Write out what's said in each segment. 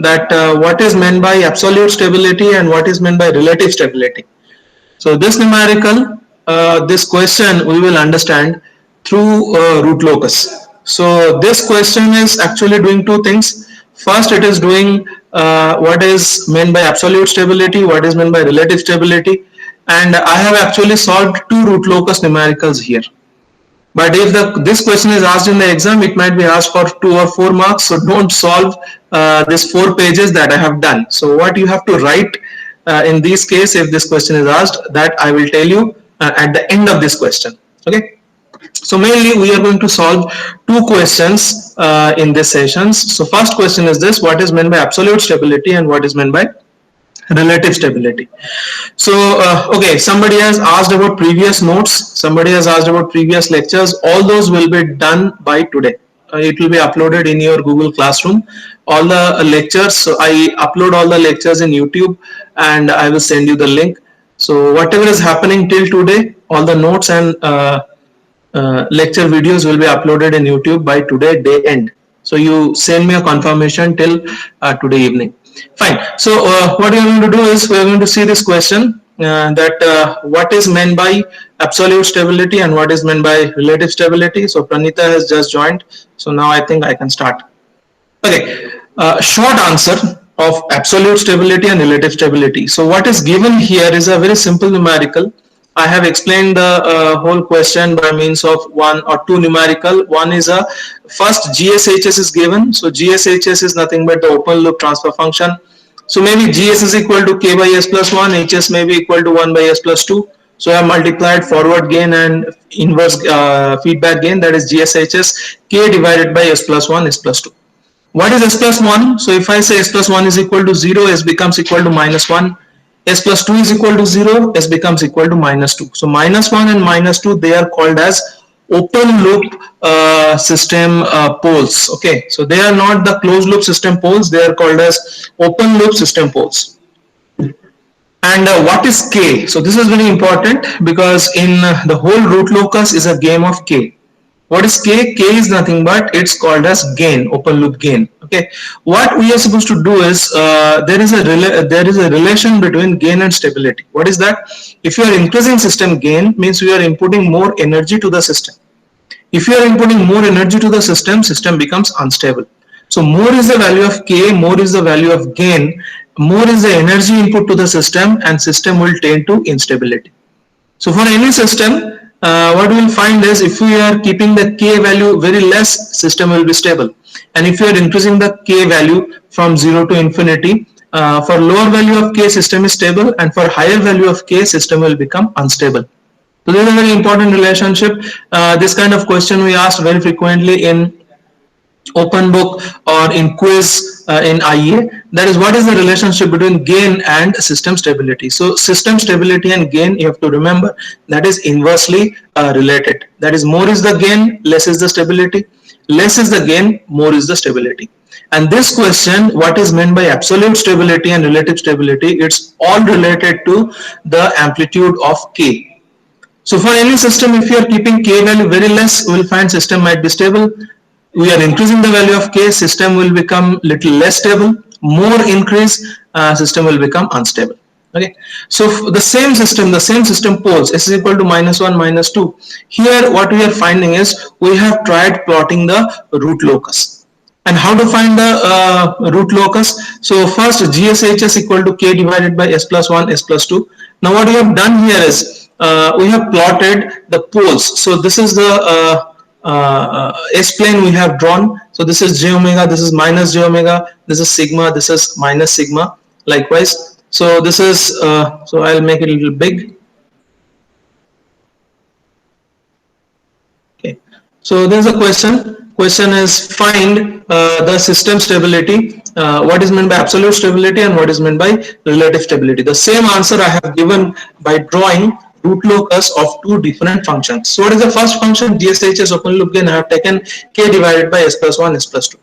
that what is meant by absolute stability and what is meant by relative stability. So this numerical, this question we will understand through root locus. So this question is actually doing two things. First, it is doing what is meant by absolute stability, what is meant by relative stability, and I have actually solved two root locus numericals here. But if this question is asked in the exam, it might be asked for 2 or 4 marks. So don't solve this 4 pages that I have done. So what you have to write in this case, if this question is asked, that I will tell you at the end of this question. Okay. So mainly we are going to solve two questions in this sessions. So first question is this: what is meant by absolute stability and what is meant by relative stability. So okay, somebody has asked about previous notes, somebody has asked about previous lectures. All those will be done by today. It will be uploaded in your Google Classroom, all the lectures. So I upload all the lectures in YouTube and I will send you the link. So whatever is happening till today, all the notes and lecture videos will be uploaded in YouTube by today day end. So you send me a confirmation till today evening. Fine. So what we are going to do is we are going to see this question that what is meant by absolute stability and what is meant by relative stability. So Pranita has just joined. So now I think I can start. Okay. Short answer of absolute stability and relative stability. So what is given here is a very simple numerical. I have explained the whole question by means of one or two numerical. One is a first GSHS is given. So GSHS is nothing but the open loop transfer function. So maybe GS is equal to K by S plus 1, HS may be equal to 1 by S plus 2. So I have multiplied forward gain and inverse feedback gain, that is GSHS, K divided by S plus 1, S plus 2. What is S plus 1? So if I say S plus 1 is equal to 0, S becomes equal to minus 1. S plus 2 is equal to 0, S becomes equal to minus 2. So minus 1 and minus 2, they are called as open loop system poles. Okay, so they are not the closed loop system poles, they are called as open loop system poles. And what is K? So this is very important because in the whole root locus is a game of K. What is K? K is nothing but it's called as gain, open loop gain. Okay, what we are supposed to do is there is a relation between gain and stability. What is that? If you are increasing system gain, means you are inputting more energy to the system. If you are inputting more energy to the system, system becomes unstable. So more is the value of K, more is the value of gain, more is the energy input to the system, and system will tend to instability. So for any system, what we will find is if we are keeping the K value very less, system will be stable. And if you are increasing the K value from 0 to infinity, for lower value of K, system is stable, and for higher value of K, system will become unstable. So this is a very important relationship. This kind of question we asked very frequently in open book or in quiz in IEA. That is, what is the relationship between gain and system stability? So system stability and gain, you have to remember, that is inversely related. That is, more is the gain, less is the stability. Less is the gain, more is the stability. And this question, what is meant by absolute stability and relative stability, it's all related to the amplitude of K. So for any system, if you are keeping K value very less, we will find system might be stable. We are increasing the value of K, system will become little less stable. More increase, system will become unstable. Okay, so the same system poles, S is equal to minus 1, minus 2. Here what we are finding is we have tried plotting the root locus. And how to find the root locus? So first GSHS equal to K divided by S plus 1, S plus 2. Now what we have done here is we have plotted the poles. So this is the S plane we have drawn. So this is j omega, this is minus j omega, this is sigma, this is minus sigma, likewise. So this is, so I'll make it a little big. Okay, so there's a question. Question is find the system stability. What is meant by absolute stability and what is meant by relative stability. The same answer I have given by drawing root locus of two different functions. So what is the first function? GSHS open loop gain. I have taken K divided by S plus 1, S plus 2.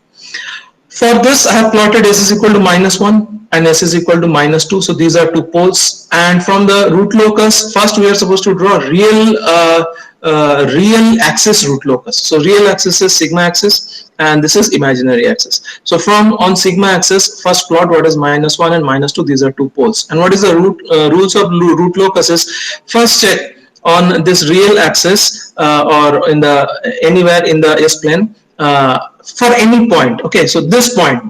For this, I have plotted S is equal to minus 1 and S is equal to minus 2. So these are two poles. And from the root locus, first we are supposed to draw real real axis root locus. So real axis is sigma axis and this is imaginary axis. So from on sigma axis, first plot what is -1 and -2, these are two poles. And what is the rules of root locus is, first check on this real axis or in the anywhere in the S plane for any point. Okay, so this point,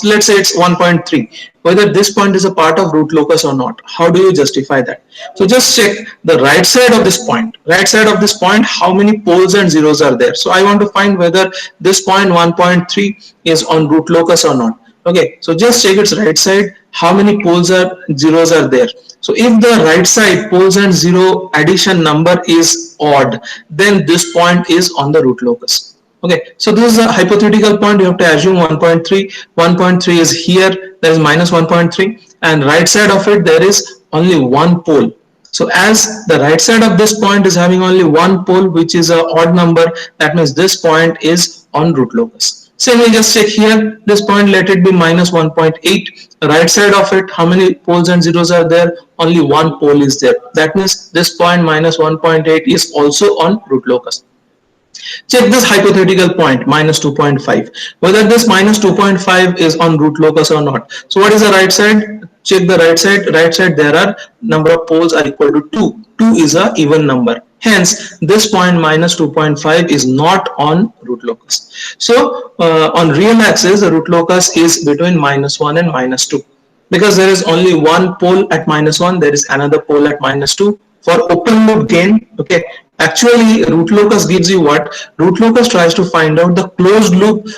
let's say it's 1.3, whether this point is a part of root locus or not. How do you justify that? So just check the right side of this point. Right side of this point, how many poles and zeros are there? So I want to find whether this point 1.3 is on root locus or not. Okay, so just check its right side, how many poles or zeros are there. So if the right side poles and zero addition number is odd, then this point is on the root locus. Okay, so this is a hypothetical point. You have to assume 1.3. 1.3 is here, there is -1.3, and right side of it there is only one pole. So as the right side of this point is having only one pole, which is an odd number, that means this point is on root locus. So we just check here, this point, let it be -1.8. The right side of it, how many poles and zeros are there? Only one pole is there. That means this point -1.8 is also on root locus. Check this hypothetical point -2.5, whether this -2.5 is on root locus or not. So what is the right side? Check the right side. Right side there are number of poles are equal to 2. 2 is a even number. Hence this point -2.5 is not on root locus. So on real axis the root locus is between -1 and -2. Because there is only one pole at -1, there is another pole at -2. For open loop gain, okay, actually root locus gives you what? Root locus tries to find out the closed loop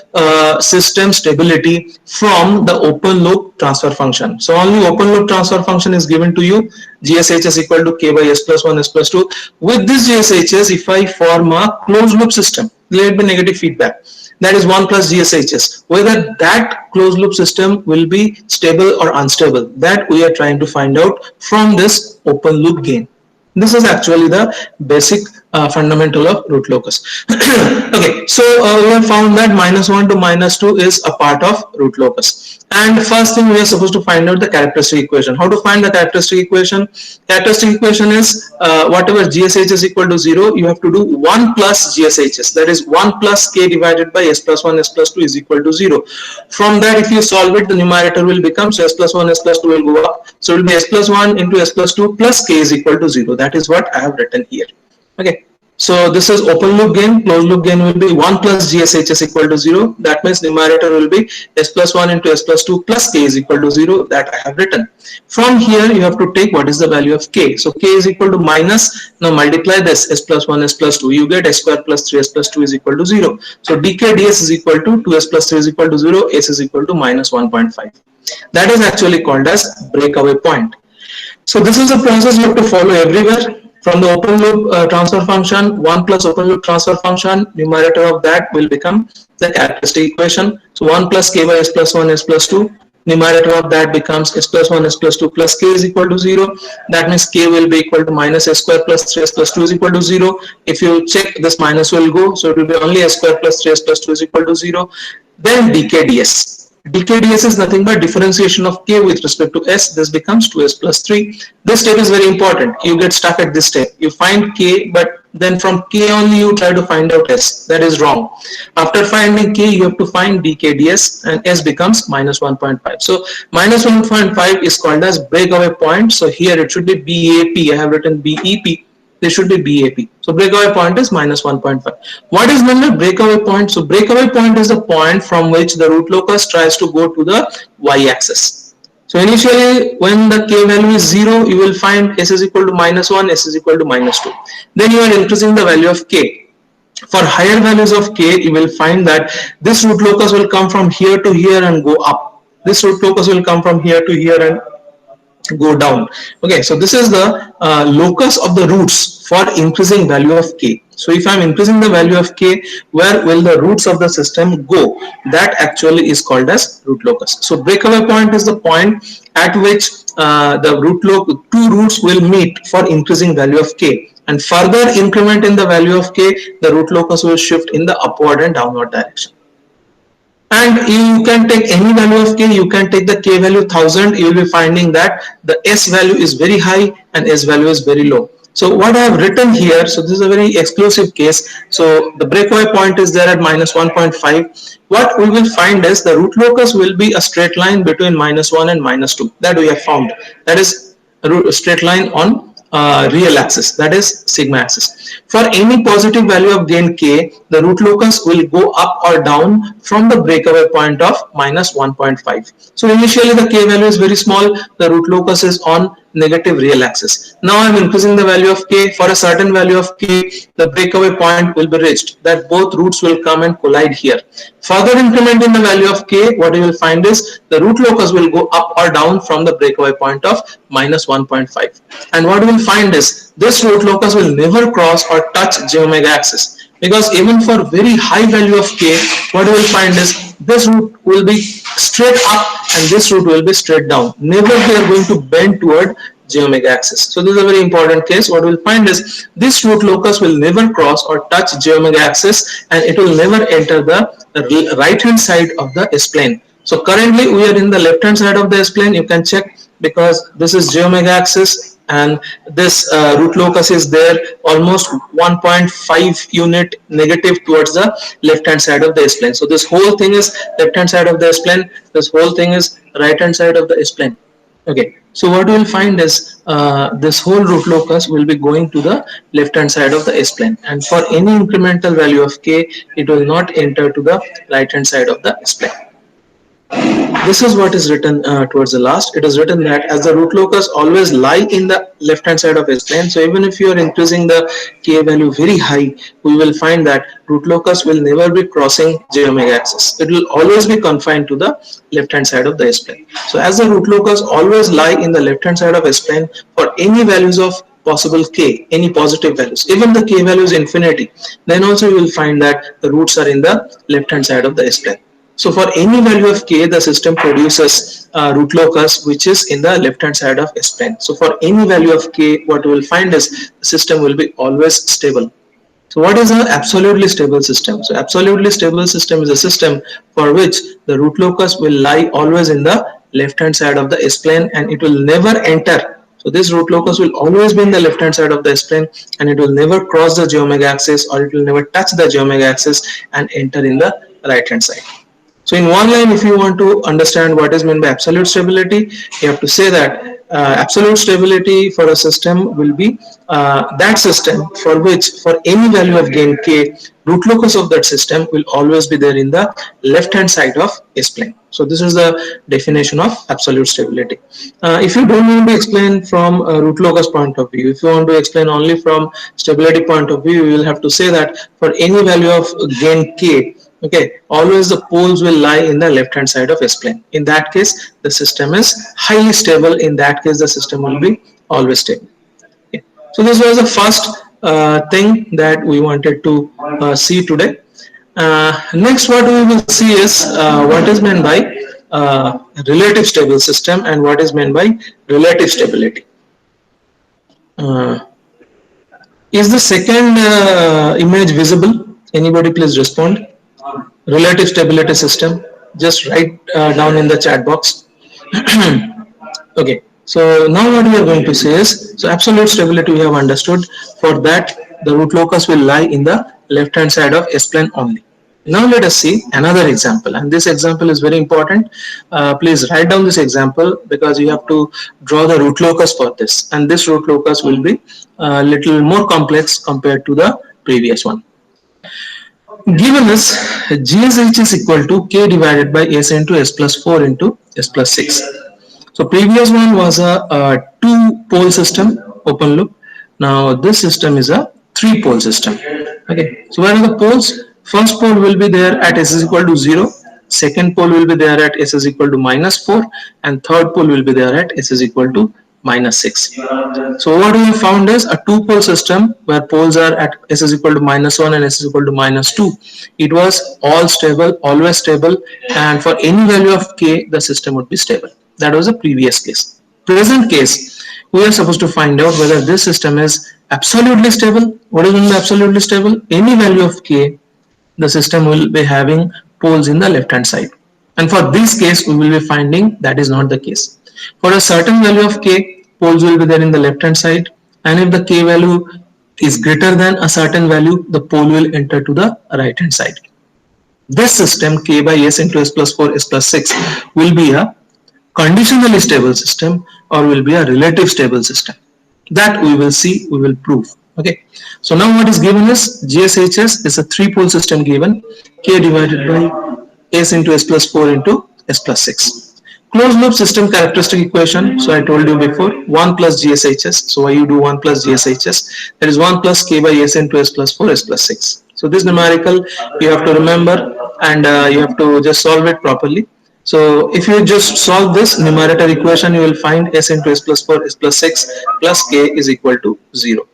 system stability from the open loop transfer function. So only open loop transfer function is given to you, GSHS equal to K by S plus 1 S plus 2. With this GSHS, if I form a closed loop system, let it be negative feedback, that is 1 plus GSHS, whether that closed loop system will be stable or unstable, that we are trying to find out from this open loop gain. This is actually the basic fundamental of root locus. Okay, so we have found that -1 to -2 is a part of root locus. And first thing we are supposed to find out the characteristic equation. How to find the characteristic equation? Characteristic equation is whatever GSH is equal to 0, you have to do 1 plus GSHS. That is 1 plus K divided by S plus 1 S plus 2 is equal to 0. From that, if you solve it, the numerator will become, so S plus 1 S plus 2 will go up. So it will be S plus 1 into S plus 2 plus K is equal to 0. That is what I have written here. Okay. So this is open loop gain. Closed loop gain will be 1 plus GSHS equal to 0. That means numerator will be S plus 1 into S plus 2 plus K is equal to 0. That I have written. From here you have to take what is the value of K. So K is equal to minus. Now multiply this S plus 1 S plus 2. You get S square plus 3 S plus 2 is equal to 0. So dk ds is equal to 2S plus 3 is equal to 0. S is equal to minus 1.5. That is actually called as breakaway point. So this is a process you have to follow everywhere. From the open loop transfer function, 1 plus open loop transfer function, numerator of that will become the characteristic equation. So 1 plus K by S plus 1 S plus 2, numerator of that becomes S plus 1 S plus 2 plus K is equal to 0. That means K will be equal to minus S square plus 3 S plus 2 is equal to 0. If you check, this minus will go, so it will be only S square plus 3 S plus 2 is equal to 0. Then dk ds. Dk ds is nothing but differentiation of K with respect to S. This becomes 2S plus 3. This step is very important. You get stuck at this step. You find K, but then from K only you try to find out S. That is wrong. After finding K, you have to find dk ds and S becomes minus 1.5. So minus 1.5 is called as breakaway point. So here it should be BAP. I have written BEP. This should be BAP. So breakaway point is minus 1.5. What is meant by breakaway point? So breakaway point is the point from which the root locus tries to go to the y-axis. So initially when the K value is 0, you will find S is equal to minus 1, S is equal to minus 2. Then you are increasing the value of K. For higher values of K, you will find that this root locus will come from here to here and go up. This root locus will come from here to here and go down. Okay, so this is the locus of the roots for increasing value of K. So if I am increasing the value of K, where will the roots of the system go? That actually is called as root locus. So breakaway point is the point at which the two roots will meet for increasing value of K. And further increment in the value of K, the root locus will shift in the upward and downward direction. And you can take any value of K, you can take the K value 1000, you will be finding that the S value is very high and S value is very low. So what I have written here, so this is a very exclusive case. So the breakaway point is there at minus 1.5. What we will find is the root locus will be a straight line between minus 1 and minus 2. That we have found. That is a straight line on real axis, that is sigma axis. For any positive value of gain k, the root locus will go up or down from the breakaway point of minus 1.5. So initially the k value is very small, the root locus is on negative real axis. Now I am increasing the value of k. For a certain value of k, the breakaway point will be reached, that both roots will come and collide here. Further increment in the value of k, what you will find is the root locus will go up or down from the breakaway point of minus 1.5. And what you will find is this root locus will never cross or touch j omega axis, because even for very high value of k, what you will find is this root will be straight up and this root will be straight down. Never they are going to bend toward j omega axis. So this is a very important case. What we will find is this root locus will never cross or touch j omega axis, and it will never enter the right hand side of the S-plane. So currently we are in the left hand side of the S-plane. You can check, because this is j omega axis and this root locus is there almost 1.5 unit negative towards the left hand side of the S-plane. So this whole thing is left hand side of the S-plane, this whole thing is right hand side of the S-plane. Okay, so what we will find is this whole root locus will be going to the left hand side of the S-plane, and for any incremental value of k, it will not enter to the right hand side of the S-plane. This is what is written towards the last. It is written that as the root locus always lie in the left hand side of S-plane, so even if you are increasing the k value very high, we will find that root locus will never be crossing j omega axis. It will always be confined to the left hand side of the S-plane. So as the root locus always lie in the left hand side of S-plane, for any values of possible k, any positive values, even the k value is infinity, then also you will find that the roots are in the left hand side of the S-plane. So for any value of k, the system produces root locus which is in the left hand side of S-plane. So for any value of k, what you will find is the system will be always stable. So what is an absolutely stable system? So absolutely stable system is a system for which the root locus will lie always in the left hand side of the S-plane, and it will never enter. So this root locus will always be in the left hand side of the S-plane, and it will never cross the j omega axis, or it will never touch the j omega axis and enter in the right hand side. So in one line, if you want to understand what is meant by absolute stability, you have to say that absolute stability for a system will be that system for which for any value of gain k, root locus of that system will always be there in the left hand side of S-plane. So this is the definition of absolute stability. If you don't want to explain from a root locus point of view, if you want to explain only from stability point of view, you will have to say that for any value of gain k, okay, always the poles will lie in the left hand side of S-plane. In that case, the system is highly stable. In that case, the system will be always stable. Okay. So this was the first thing that we wanted to see today. Next, what we will see is what is meant by relative stable system and what is meant by relative stability. Is the second image visible? Anybody please respond. Relative stability system, just write down in the chat box. Okay, so now what we are going to say is, so absolute stability we have understood. For that, the root locus will lie in the left hand side of S-plane only. Now let us see another example, and this example is very important. Please write down this example, because you have to draw the root locus for this, and this root locus will be a little more complex compared to the previous one. Given is GSH is equal to K divided by S into S plus 4 into S plus 6. So previous one was a two pole system, open loop. Now this system is a three pole system. Okay, so where are the poles? First pole will be there at S is equal to 0. Second pole will be there at S is equal to minus 4. And third pole will be there at S is equal to minus 6. So what we have found is a two pole system where poles are at S is equal to minus 1 and S is equal to minus 2. It was all stable, always stable, and for any value of K, the system would be stable. That was the previous case. Present case, we are supposed to find out whether this system is absolutely stable. What is meant by absolutely stable? Any value of K, the system will be having poles in the left hand side. And for this case, we will be finding that is not the case. For a certain value of K, poles will be there in the left hand side. and if the k value is greater than a certain value, the pole will enter to the right hand side. This system k by s into s plus 4 s plus 6 will be a conditionally stable system or will be a relative stable system. That we will see, we will prove. Okay. So now what is given is GSHS is a three pole system given, k divided by s into s plus 4 into s plus 6. Closed loop system characteristic equation. So I told you before 1 plus GSHS. So why you do 1 plus GSHS? That is 1 plus k by s into s plus 4 s plus 6. So this numerical you have to remember, and you have to just solve it properly. So if you just solve this numerator equation, you will find s into s plus 4 s plus 6 plus k is equal to 0.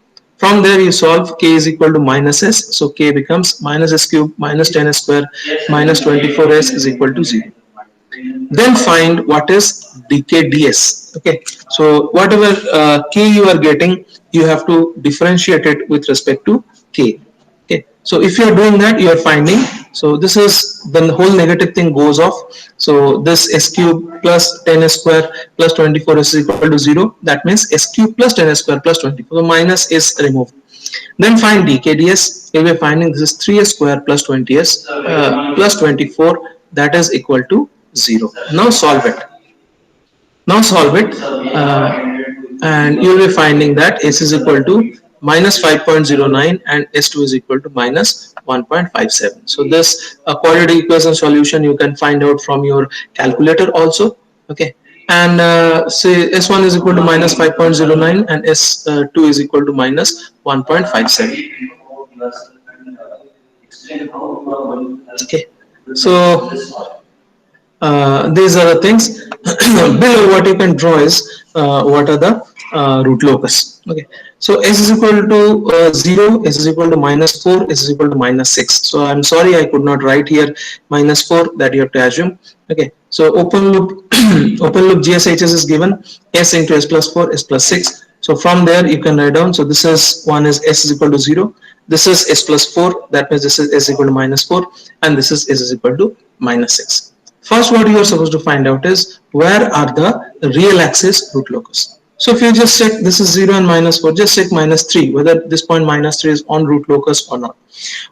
From there you solve k is equal to minus s, so k becomes minus s cube minus 10s square minus 24s is equal to 0. Then find what is dk ds. Okay, so whatever k you are getting, you have to differentiate it with respect to k. Okay, so if you are doing that, you are finding, so this is the whole negative thing goes off. So this s cube plus 10s square plus 24 is equal to 0. That means s cube plus 10s square plus 24, the minus is removed. Then find dk ds. We will be finding this is 3s square plus 20s plus 24, that is equal to 0. Now solve it. And you will be finding that s is equal to minus 5.09 and s2 is equal to minus 1.57. So this quadratic equation solution you can find out from your calculator also. Okay, and say s1 is equal to minus 5.09 and s2 is equal to minus 1.57. Okay, so these are the things. Below what you can draw is what are the root locus. Okay, so s is equal to 0, s is equal to minus 4, s is equal to minus 6. So I'm sorry I could not write here minus 4, that you have to assume. Okay, so open loop open loop GSHS is given s into s plus 4 s plus 6. So from there you can write down, so this is one is s is equal to 0, this is s plus 4, that means this is s equal to minus 4, and this is s is equal to minus 6. First, what you are supposed to find out is where are the real axis root locus. So if you just check this is 0 and minus 4, just check minus 3, whether this point minus 3 is on root locus or not.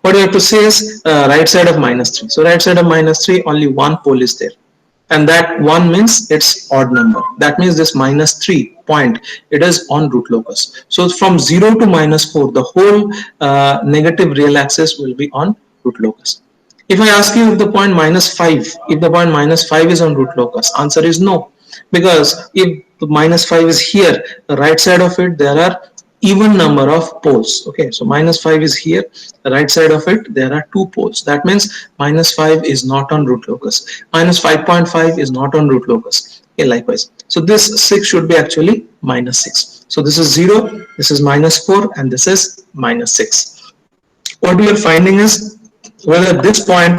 What you have to say is right side of minus 3. So right side of minus 3, only one pole is there. And that one means it's odd number. That means this minus 3 point, it is on root locus. So from 0 to minus 4, the whole negative real axis will be on root locus. If I ask you if the point minus 5, if the point minus 5 is on root locus, answer is no. Because if the minus 5 is here, the right side of it, there are even number of poles. Okay, so minus 5 is here, the right side of it, there are 2 poles. That means minus 5 is not on root locus. Minus 5.5 is not on root locus. Okay, likewise. So this 6 should be actually minus 6. So this is 0, this is minus 4, and this is minus 6. What we are finding is whether this point,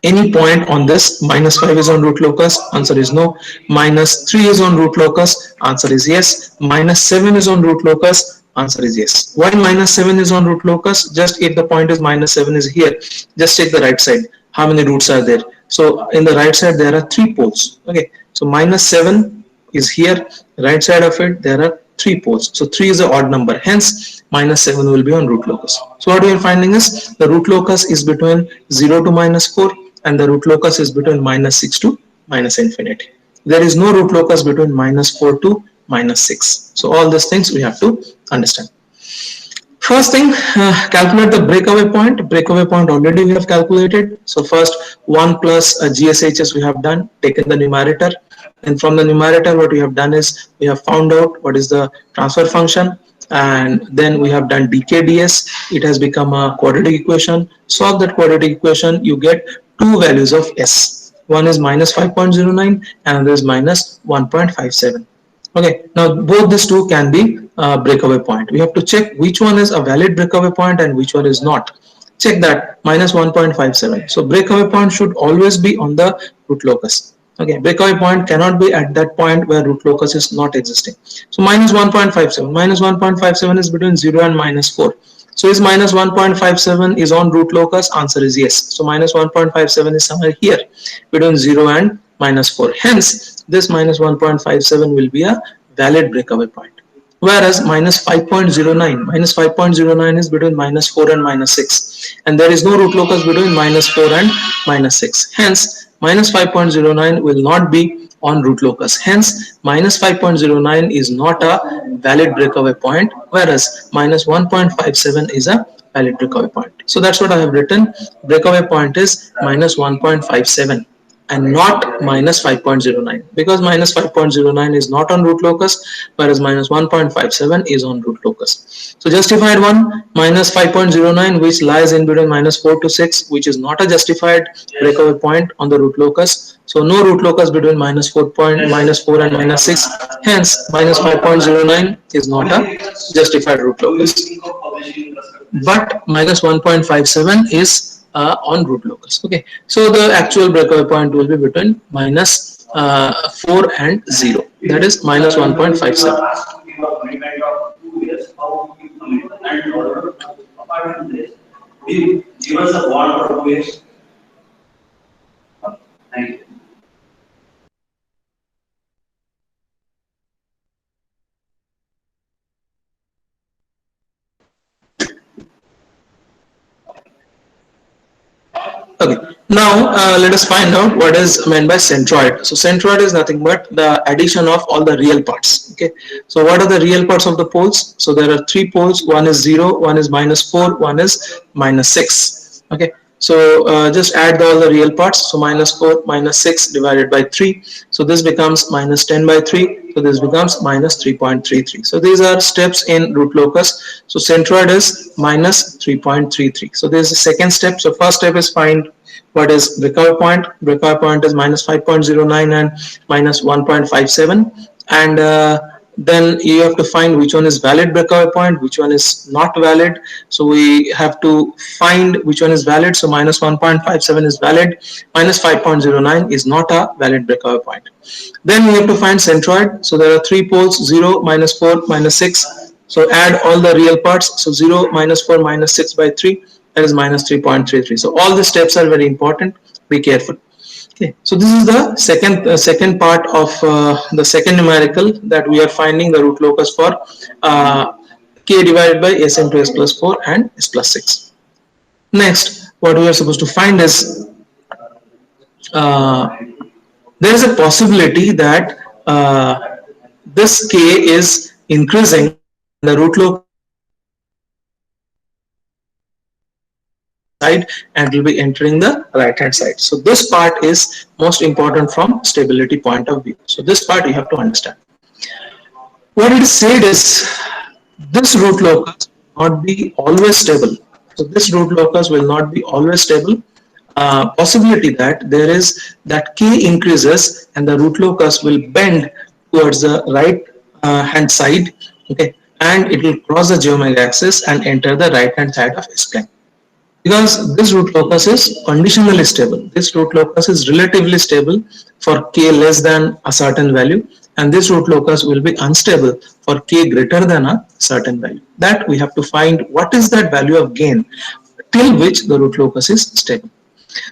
any point on this minus 5 is on root locus, answer is no. Minus 3 is on root locus, answer is yes. Minus 7 is on root locus, answer is yes. Why minus 7 is on root locus? Just if the point is minus 7 is here, just take the right side. How many roots are there? So in the right side there are 3 poles. Okay, so minus 7 is here, right side of it there are 3 poles. So 3 is an odd number, hence minus 7 will be on root locus. So what we are finding is the root locus is between 0 to minus 4 and the root locus is between minus 6 to minus infinity. There is no root locus between minus 4 to minus 6. So all these things we have to understand. First thing, calculate the breakaway point. Breakaway point already we have calculated. So first 1 plus GSHS we have done, taken the numerator, and from the numerator what we have done is we have found out what is the transfer function, and then we have done dkds. It has become a quadratic equation. Solve that quadratic equation, you get two values of s. One is minus 5.09 and another is minus 1.57. Okay, now both these two can be breakaway point. We have to check which one is a valid breakaway point and which one is not. Check that, minus 1.57. So breakaway point should always be on the root locus. Okay, breakaway point cannot be at that point where root locus is not existing. So minus 1.57. Minus 1.57 is between 0 and minus 4. So is minus 1.57 is on root locus? Answer is yes. So minus 1.57 is somewhere here between 0 and minus 4. Hence, this minus 1.57 will be a valid breakaway point. whereas minus 5.09 is between minus 4 and minus 6, and there is no root locus between minus 4 and minus 6. Hence minus 5.09 will not be on root locus. Hence minus 5.09 is not a valid breakaway point, whereas minus 1.57 is a valid breakaway point. So that's what I have written. Breakaway point is minus 1.57 and not minus 5.09, because minus 5.09 is not on root locus, whereas minus 1.57 is on root locus. So justified one, minus 5.09, which lies in between minus 4 to 6, which is not a justified breakaway point on the root locus. So no root locus between minus 4 and minus 6. Hence minus 5.09 is not a justified root locus. But minus 1.57 is on root locus. Okay, so the actual breakaway point will be between minus 4 and 0, that is minus 1.57. Give us a one or two years. Thank you. Okay, now let us find out what is meant by centroid. So centroid is nothing but the addition of all the real parts. Okay, so what are the real parts of the poles? So there are three poles. One is 0, one is minus 4, one is minus 6. Okay, so just add all the real parts. So minus 4 minus 6 divided by 3. So this becomes minus 10 by 3. So this becomes minus 3.33. So these are steps in root locus. So centroid is minus 3.33. So this is the second step. So first step is find what is breakover point. Breakover point is minus 5.09 and minus 1.57, and then you have to find which one is valid breakover point, which one is not valid. So we have to find which one is valid. So minus 1.57 is valid, minus 5.09 is not a valid breakover point. Then we have to find centroid. So there are three poles, 0, minus 4, minus 6. So add all the real parts. So 0, minus 4, minus 6 by 3, that is minus 3.33. So all the steps are very important. Be careful. Okay, so this is the second part of the second numerical that we are finding the root locus for k divided by s into s plus 4 and s plus 6. Next, what we are supposed to find is there is a possibility that this k is increasing and the root locus will be entering the left hand side and will be entering the right hand side. So this part is most important from stability point of view. So this part you have to understand. What it is said is this root locus will not be always stable. So this root locus will not be always stable. Possibility that there is that k increases and the root locus will bend towards the right hand side. Okay, and it will cross the geometric axis and enter the right hand side of S plane. Because this root locus is conditionally stable. This root locus is relatively stable for k less than a certain value, and this root locus will be unstable for k greater than a certain value. That we have to find what is that value of gain till which the root locus is stable.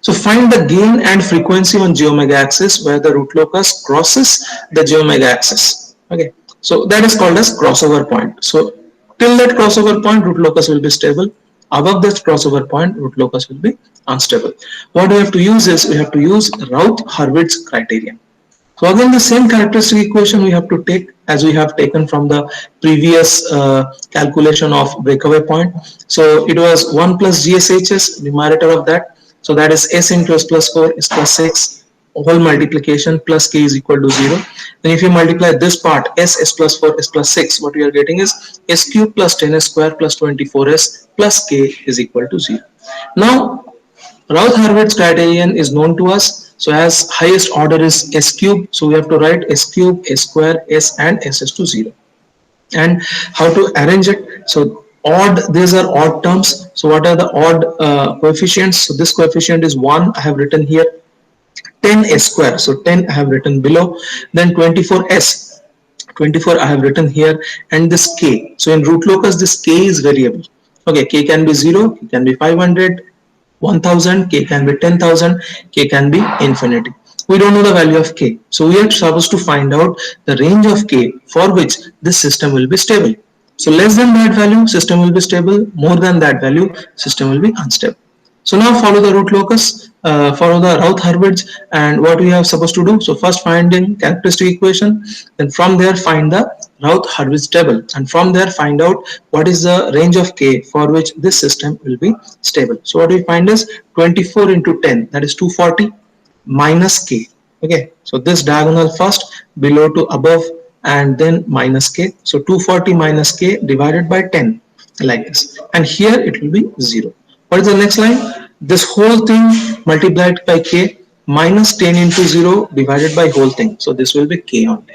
So find the gain and frequency on geomega axis where the root locus crosses the geomega axis. Okay, so that is called as crossover point. So till that crossover point, root locus will be stable. Above this crossover point, root locus will be unstable. What we have to use is we have to use Rao Harvest Criterion. So again, the same characteristic equation we have to take as we have taken from the previous calculation of breakaway point. So it was 1 plus GSHS, numerator of that. So that is S into S plus 4, S plus 6, whole multiplication plus K is equal to 0. Then if you multiply this part, S plus 4, S plus 6, what we are getting is S cube plus 10S square plus 24S plus K is equal to 0. Now, Rao Harvest criterion is known to us. So as highest order is S cube, so we have to write S cube, S square, S and S is to 0. And how to arrange it? So odd, these are odd terms. So what are the odd coefficients? So this coefficient is 1, I have written here. 10S square, so 10 I have written below. Then 24S, 24 I have written here, and this K. So in root locus, this K is variable. Okay, K can be 0, K can be 500, 1000, K can be 10,000, K can be infinity. We don't know the value of k. So we are supposed to find out the range of k for which this system will be stable. So less than that value, system will be stable. More than that value, system will be unstable. So now follow the root locus, follow the Rao Harvest, and what we are supposed to do. So first finding characteristic equation, then from there find the Rao Harvest table, and from there find out what is the range of k for which this system will be stable. So what we find is 24 into 10, that is 240 minus k. Okay, so this diagonal first, below to above, and then minus k. So 240 minus k divided by 10, like this, and here it will be 0. What is the next line? This whole thing multiplied by k minus 10 into 0 divided by whole thing. So this will be k only.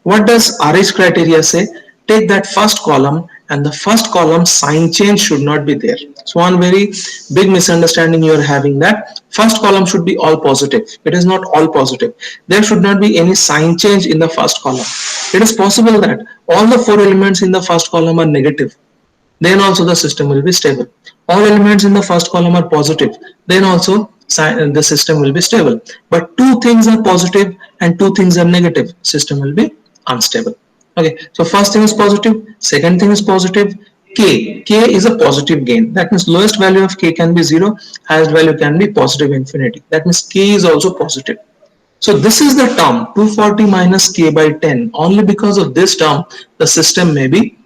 What does RH criteria say? Take that first column, and the first column sign change should not be there. So one very big misunderstanding you are having, that first column should be all positive. It is not all positive. There should not be any sign change in the first column. It is possible that all the 4 elements in the first column are negative, then also the system will be stable. All elements in the first column are positive, then also the system will be stable. But 2 things are positive and 2 things are negative, system will be unstable. Okay, so first thing is positive, second thing is positive. K is a positive gain. That means lowest value of k can be 0, highest value can be positive infinity. That means k is also positive. So this is the term 240 minus k by 10. Only because of this term, the system may be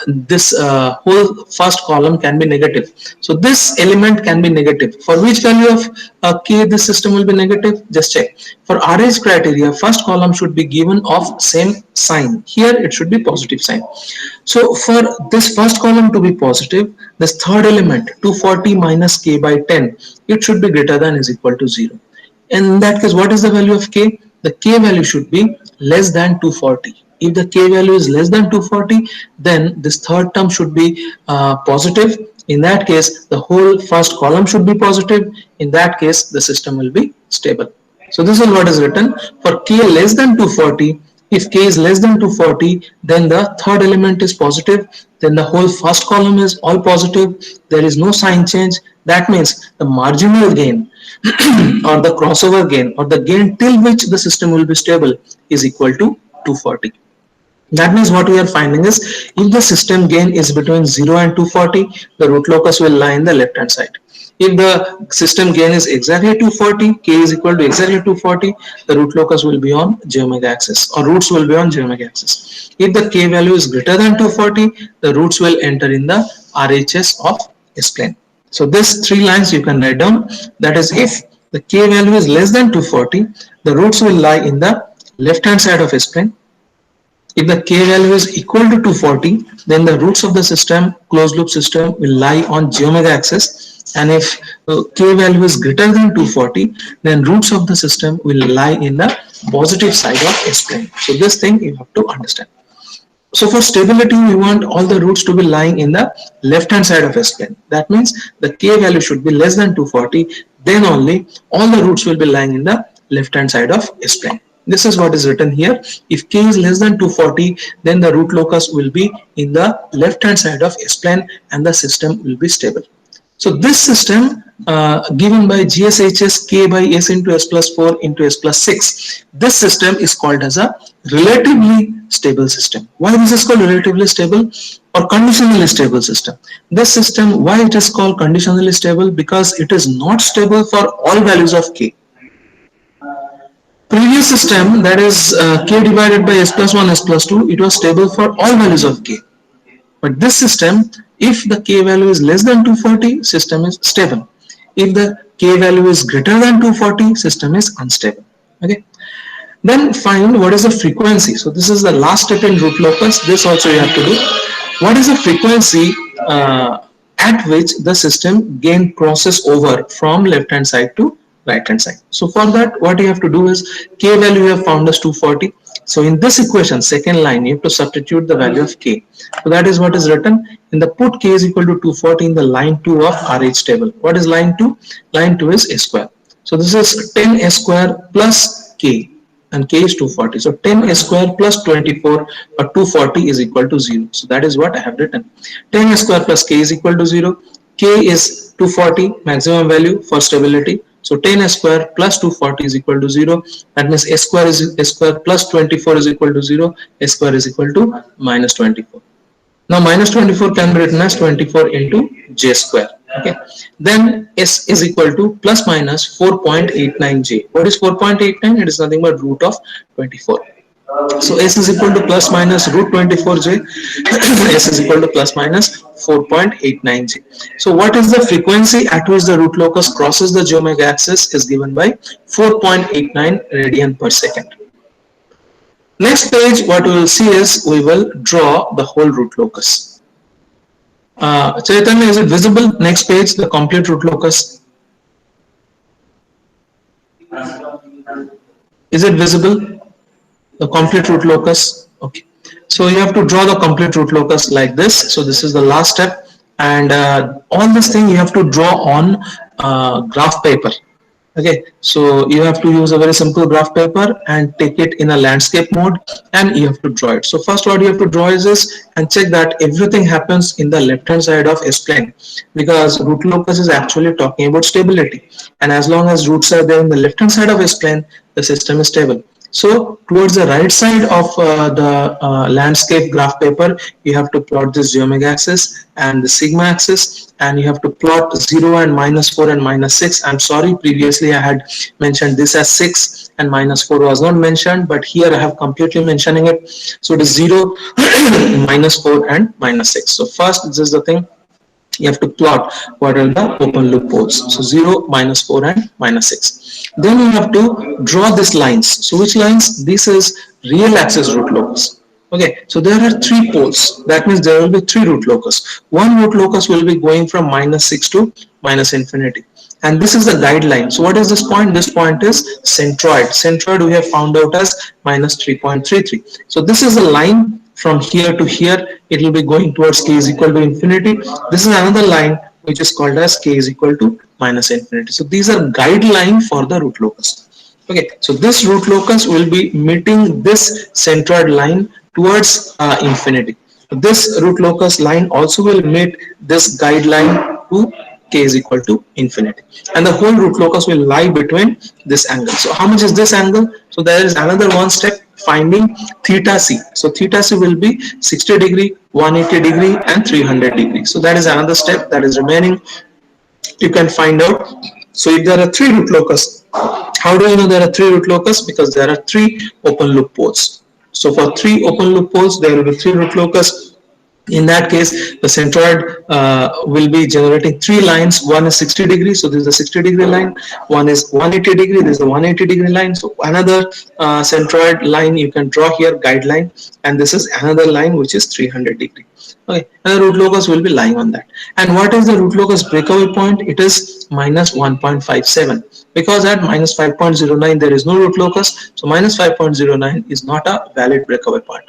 this whole first column can be negative. So this element can be negative. For which value of k this system will be negative? Just check. For RH criteria, first column should be given of same sign. Here it should be positive sign. So for this first column to be positive, this third element 240 minus k by 10, it should be greater than is equal to 0. In that case, what is the value of k? The k value should be less than 240. If the k value is less than 240, then this third term should be positive. In that case, the whole first column should be positive. In that case, the system will be stable. So this is what is written. For k less than 240, if k is less than 240, then the third element is positive. Then the whole first column is all positive. There is no sign change. That means the marginal gain or the crossover gain or the gain till which the system will be stable is equal to 240. That means what we are finding is, if the system gain is between 0 and 240, the root locus will lie in the left hand side. If the system gain is exactly 240, k is equal to exactly 240, the root locus will be on j omega axis, or roots will be on j omega axis. If the k value is greater than 240, the roots will enter in the RHS of S plane. So these 3 lines you can write down. That is, if the k value is less than 240, the roots will lie in the left hand side of S plane. If the k value is equal to 240, then the roots of the system, closed loop system, will lie on j omega axis. And if k value is greater than 240, then roots of the system will lie in the positive side of S plane. So this thing you have to understand. So for stability, we want all the roots to be lying in the left hand side of S plane. That means the k value should be less than 240, then only all the roots will be lying in the left hand side of S plane. This is what is written here. If k is less than 240, then the root locus will be in the left hand side of S plane and the system will be stable. So this system given by GSHS k by S into S plus 4 into S plus 6, this system is called as a relatively stable system. Why this is called relatively stable or conditionally stable system? This system, why it is called conditionally stable? Because it is not stable for all values of k. Previous system, that is k divided by S plus 1, S plus 2, it was stable for all values of k. But this system, if the k value is less than 240, system is stable. If the k value is greater than 240, system is unstable. Okay. Then find what is the frequency. So this is the last step in root locus. This also you have to do. What is the frequency at which the system gain crosses over from left hand side to right hand side? So for that, what you have to do is, k value you have found as 240. So in this equation, second line, you have to substitute the value of k. So that is what is written. In the put k is equal to 240 in the line 2 of RH table. What is line 2? Line 2 is a square. So this is 10 a square plus k, and k is 240. So 10 a square plus 24 or 240 is equal to 0. So that is what I have written. 10 a square plus k is equal to 0. K is 240, maximum value for stability. So 10 square plus 240 is equal to 0. That means a square is a square plus 24 is equal to 0. A square is equal to minus 24. Now minus 24 can be written as 24 into j square. Okay. Then s is equal to plus minus 4.89j. What is 4.89? It is nothing but root of 24. So s is equal to plus minus root 24j. S is equal to plus minus 4.89j. So what is the frequency at which the root locus crosses the j omega axis is given by 4.89 radian per second. Next page, what we will see is we will draw the whole root locus. Chaitanya, is it visible? Next page, the complete root locus. Is it visible? The complete root locus. Okay. So you have to draw the complete root locus like this. So this is the last step, and all this thing you have to draw on graph paper. Okay, so you have to use a very simple graph paper and take it in a landscape mode, and you have to draw it. So first what you have to draw is this, and check that everything happens in the left hand side of S plane, because root locus is actually talking about stability, and as long as roots are there in the left hand side of S plane, the system is stable. So towards the right side of the landscape graph paper, you have to plot this j omega axis and the sigma axis, and you have to plot 0 and minus 4 and minus 6. I'm sorry, previously I had mentioned this as 6 and minus 4 was not mentioned, but here I have completely mentioning it. So it is 0, minus 4 and minus 6. So first, this is the thing. You have to plot what are the open loop poles. So 0, minus 4 and minus 6. Then you have to draw these lines. So which lines? This is real axis root locus. Okay, so there are 3 poles. That means there will be 3 root locus. One root locus will be going from minus 6 to minus infinity. And this is the guideline. So what is this point? This point is centroid. Centroid we have found out as minus 3.33. So this is a line from here to here. It will be going towards k is equal to infinity. This is another line which is called as k is equal to minus infinity. So these are guideline for the root locus. Okay, so this root locus will be meeting this centroid line towards infinity. This root locus line also will meet this guideline to k is equal to infinity, and the whole root locus will lie between this angle. So how much is this angle? So there is another one step, finding theta c. So theta c will be 60 degree, 180 degree and 300 degree. So that is another step that is remaining. You can find out. So if there are 3 root locus, how do you know there are 3 root locus? Because there are 3 open loop poles. So for 3 open loop poles, there will be 3 root locus. In that case, the centroid will be generating 3 lines. One is 60 degrees, so this is the 60 degree line. One is 180 degree, this is the 180 degree line. So another centroid line you can draw here, guideline, and this is another line which is 300 degree. Okay, and the root locus will be lying on that. And what is the root locus breakaway point? It is minus 1.57, because at minus 5.09 there is no root locus. So minus 5.09 is not a valid breakaway point.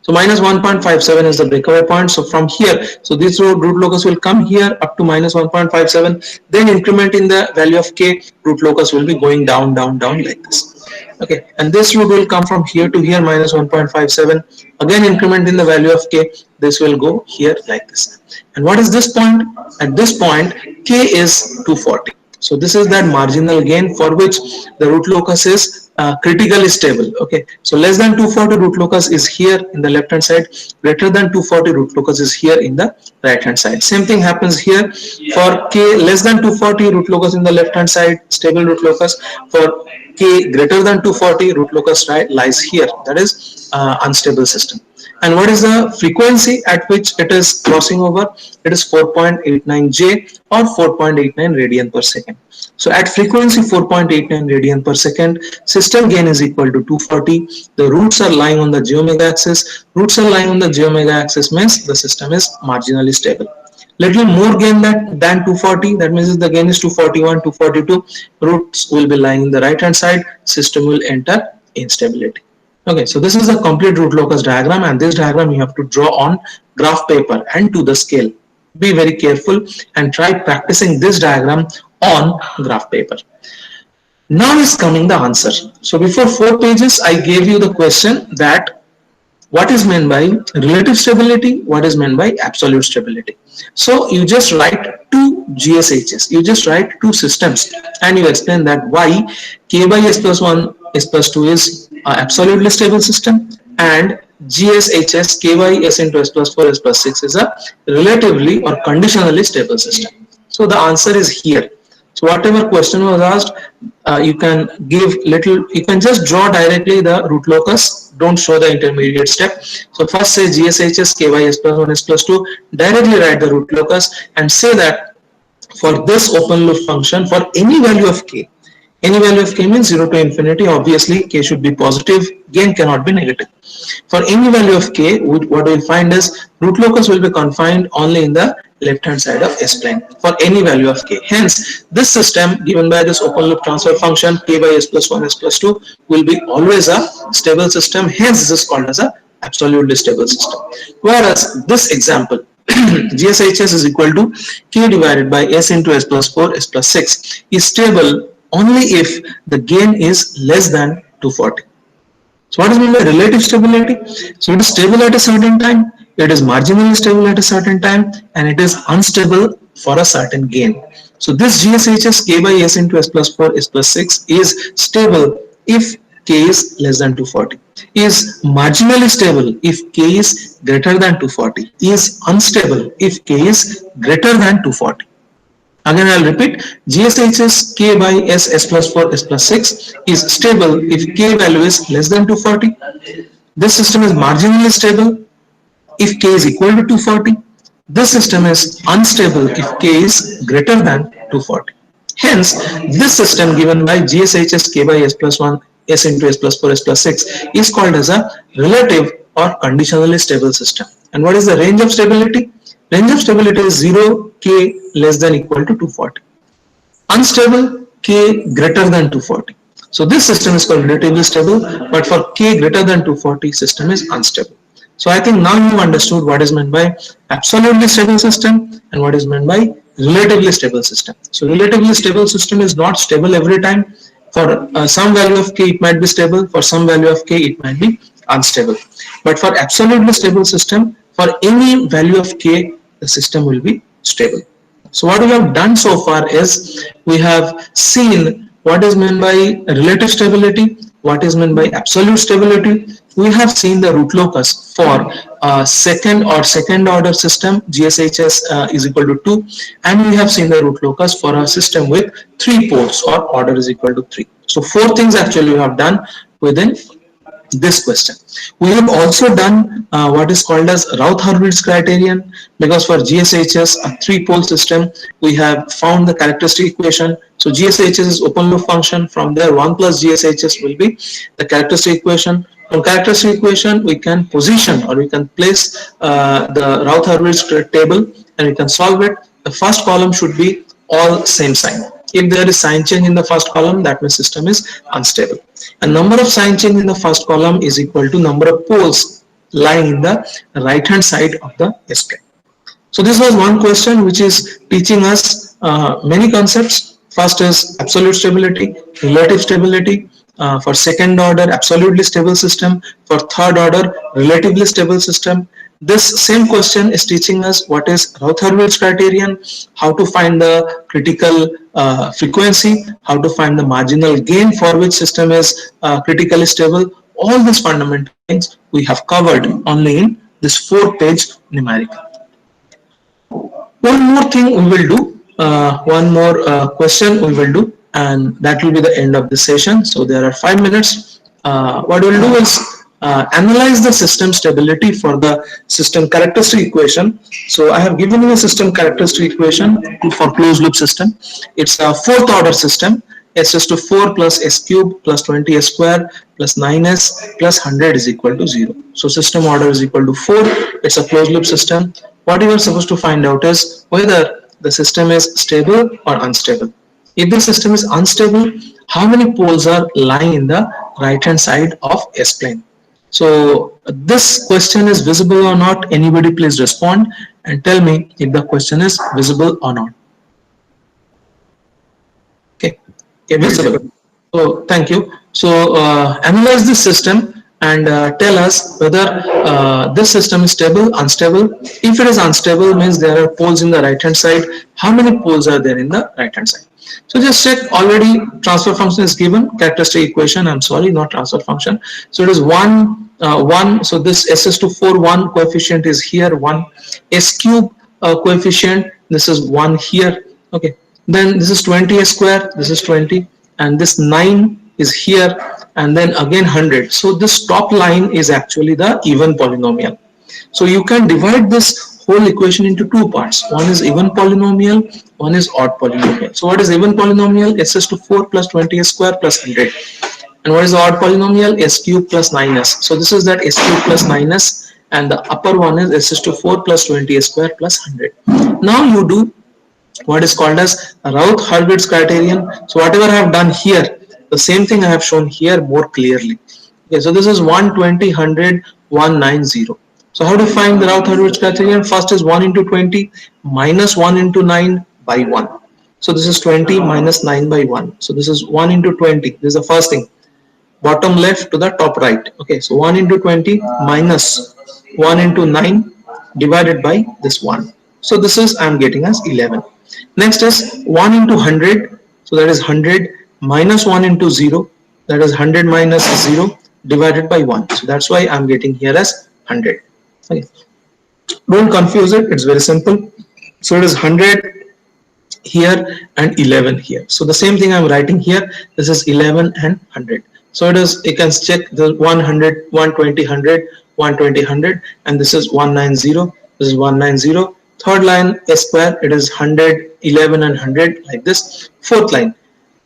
So minus 1.57 is the breakaway point. So from here, so this root locus will come here up to minus 1.57, then increment in the value of k, root locus will be going down, down, down like this. Okay, and this root will come from here to here, minus 1.57, again increment in the value of k, this will go here like this. And what is this point? At this point, k is 240. So this is that marginal gain for which the root locus is critically stable. Okay, so less than 240 root locus is here in the left hand side, greater than 240 root locus is here in the right hand side. Same thing happens here for k less than 240 root locus in the left hand side, stable root locus. For k greater than 240 root locus lies here, that is unstable system. And what is the frequency at which it is crossing over? It is 4.89j or 4.89 radian per second. So at frequency 4.89 radian per second, system gain is equal to 240. The roots are lying on the j omega axis. Roots are lying on the j omega axis means the system is marginally stable. Little more gain than 240, that means the gain is 241, 242. Roots will be lying in the right hand side. System will enter instability. Okay, so this is a complete root locus diagram, and this diagram you have to draw on graph paper and to the scale. Be very careful and try practicing this diagram on graph paper. Now is coming the answer. So before 4 pages, I gave you the question that what is meant by relative stability, what is meant by absolute stability. So you just write 2 GSHs. You just write two systems and you explain that why K by S plus 1 S plus 2 is an absolutely stable system and GSHS K by S into S plus 4 S plus 6 is a relatively or conditionally stable system. So the answer is here. So whatever question was asked, you can give little, you can just draw directly the root locus, don't show the intermediate step. So first say GSHS K by S plus 1 S plus 2, directly write the root locus and say that for this open loop function, for any value of k, any value of k means 0 to infinity, obviously k should be positive, gain cannot be negative. For any value of k, what we will find is root locus will be confined only in the left hand side of S plane for any value of k. Hence, this system given by this open loop transfer function k by S plus 1 S plus 2 will be always a stable system. Hence, this is called as a absolutely stable system. Whereas this example, GSHS is equal to k divided by S into S plus 4 S plus 6 is stable only if the gain is less than 240. So what is meant by relative stability? So it is stable at a certain time, it is marginally stable at a certain time, and it is unstable for a certain gain. So this GSHS K by S into S plus 4 S plus 6 is stable if K is less than 240, is marginally stable if K is greater than 240, is unstable if K is greater than 240. Again, I'll repeat, GSHS K by S plus 4 S plus 6 is stable if K value is less than 240. This system is marginally stable if K is equal to 240. This system is unstable if K is greater than 240. Hence, this system given by GSHS K by S plus 1 S into S plus 4 S plus 6 is called as a relative or conditionally stable system. And what is the range of stability? Range of stability is 0, K less than equal to 240. Unstable, K greater than 240. So this system is called relatively stable, but for K greater than 240, system is unstable. So I think now you understood what is meant by absolutely stable system and what is meant by relatively stable system. So relatively stable system is not stable every time. For some value of k it might be stable, for some value of k it might be unstable. But for absolutely stable system, for any value of k, the system will be stable. So what we have done so far is we have seen what is meant by relative stability, what is meant by absolute stability. We have seen the root locus for second or second order system, GSHS is equal to 2, and we have seen the root locus for a system with 3 poles or order is equal to 3. So 4 things actually we have done within this question. We have also done what is called as Rao Harvest Criterion, because for GSHS, a 3-pole system, we have found the characteristic equation. So GSHS is open loop function. From there, 1 plus GSHS will be the characteristic equation. From characteristic equation, we can position or we can place the Rao Harvest table and we can solve it. The first column should be all same sign. If there is sign change in the first column, that means system is unstable. And number of sign change in the first column is equal to number of poles lying in the right hand side of the S plane. So this was one question which is teaching us many concepts. First is absolute stability, relative stability. For second order, absolutely stable system. For third order, relatively stable system. This same question is teaching us what is Rao Harvest criterion, how to find the critical frequency, how to find the marginal gain for which system is critically stable. All these fundamental things we have covered only in this 4-page numerical. One more thing we will do, one more question we will do, and that will be the end of the session. So there are 5 minutes. What we will do is analyze the system stability for the system characteristic equation. So I have given you a system characteristic equation for closed loop system. It's a 4th order system. S is to 4 plus S cube plus 20S square plus 9S plus 100 is equal to 0. So system order is equal to 4. It's a closed loop system. What you are supposed to find out is whether the system is stable or unstable. If the system is unstable, how many poles are lying in the right hand side of S plane? So this question is visible or not? Anybody please respond and tell me if the question is visible or not. Okay, visible. So thank you. So analyze this system and tell us whether this system is stable, unstable. If it is unstable, means there are poles in the right hand side. How many poles are there in the right hand side? So just check, already transfer function is given, characteristic equation, I'm sorry, not transfer function. So it is 1, so this s to 4, 1 coefficient is here, 1 s cube coefficient, this is 1 here, okay. Then this is 20 s square, this is 20, and this 9 is here, and then again 100. So this top line is actually the even polynomial. So you can divide this whole equation into two parts. One is even polynomial, one is odd polynomial. So what is even polynomial? S to 4 plus 20s square plus 100. And what is the odd polynomial? S cube plus 9s. So this is that S cube plus 9s, and the upper one is S to 4 plus 20s square plus 100. Now you do what is called as Rao Harvest Criterion. So whatever I have done here, the same thing I have shown here more clearly. Okay, so this is 120, 100, 190. So how to find the Rao Harvest Criterion? First is 1 into 20 minus 1 into 9 by 1. So this is 20 minus 9 by 1. So this is 1 into 20. This is the first thing. Bottom left to the top right. Okay, so 1 into 20 minus 1 into 9 divided by this 1. So this is I am getting as 11. Next is 1 into 100. So that is 100 minus 1 into 0. That is 100 minus 0 divided by 1. So that's why I am getting here as 100. Okay. Don't confuse it. It's very simple. So it is 100 here and 11 here. So the same thing I'm writing here. This is 11 and 100. So it is, you can check the 100, 120, 100, 120, 100, and this is 190. This is 190. Third line S square, it is 100, 11 and 100 like this. Fourth line,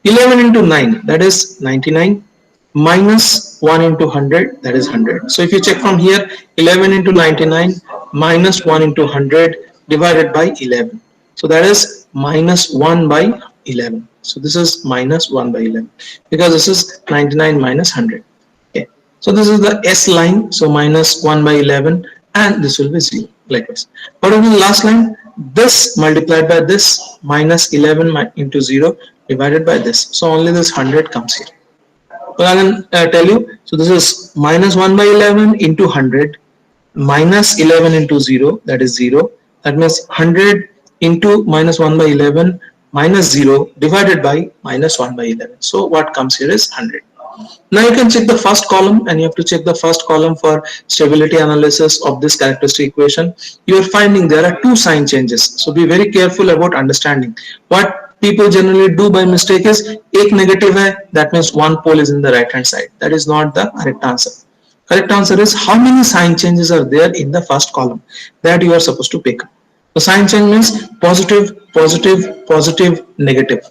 11 into 9, that is 99, minus 1 into 100, that is 100. So if you check from here, 11 into 99 minus 1 into 100 divided by 11. So that is minus 1 by 11. So this is minus 1 by 11 because this is 99 minus 100. Okay. So this is the S line. So minus 1 by 11, and this will be 0 likewise. What will be the last line? This multiplied by this minus 11 into 0 divided by this. So only this 100 comes here. So I can tell you. So this is minus 1 by 11 into 100 minus 11 into 0, that is 0. That means 100 into minus 1 by 11 minus 0 divided by minus 1 by 11. So what comes here is 100. Now you can check the first column, and you have to check the first column for stability analysis of this characteristic equation. You are finding there are two sign changes. So be very careful about understanding. What people generally do by mistake is ek negative hai, that means one pole is in the right hand side. That is not the correct answer. Correct answer is how many sign changes are there in the first column that you are supposed to pick. The sign change means positive, positive, positive, negative.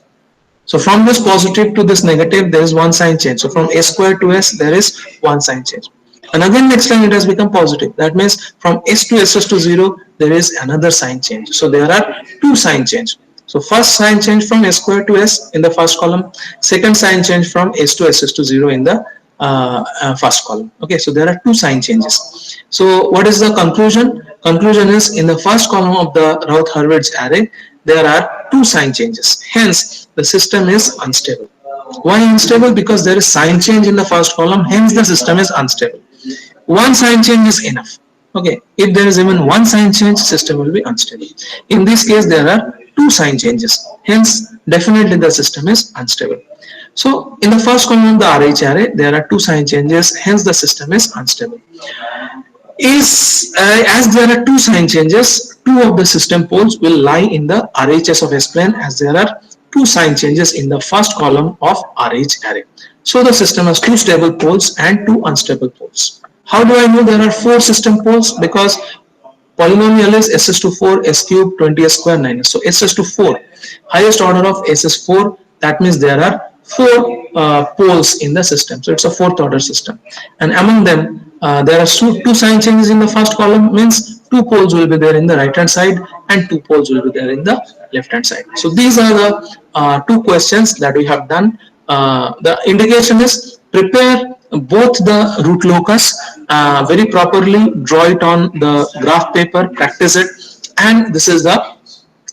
So from this positive to this negative, there is one sign change. So from S square to S, there is one sign change. And again, next line it has become positive. That means from S to S to 0, there is another sign change. So there are two sign change. So first sign change from S square to S in the first column. Second sign change from S to 0 in the first column. Okay, so there are two sign changes. So what is the conclusion? Conclusion is in the first column of the Rao Harvest array, there are two sign changes. Hence, the system is unstable. Why unstable? Because there is sign change in the first column. Hence, the system is unstable. One sign change is enough. Okay, if there is even one sign change, system will be unstable. In this case, there are two sign changes. Hence, definitely the system is unstable. So, in the first column of the RH array, there are two sign changes. Hence, the system is unstable. As there are two sign changes, two of the system poles will lie in the RHS of S plane, as there are two sign changes in the first column of RH array. So the system has two stable poles and two unstable poles. How do I know there are four system poles? Because polynomial is S to 4, S cube, 20s square, 9s. So S to 4, highest order of S is 4. That means there are four poles in the system. So it's a fourth order system. And among them, there are two sign changes in the first column, means two poles will be there in the right hand side and two poles will be there in the left hand side. So these are the two questions that we have done. The indication is prepare both the root locus very properly, draw it on the graph paper, practice it, and this is the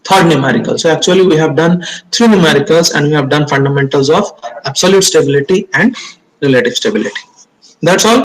third numerical. So actually we have done three numericals and we have done fundamentals of absolute stability and relative stability. That's all.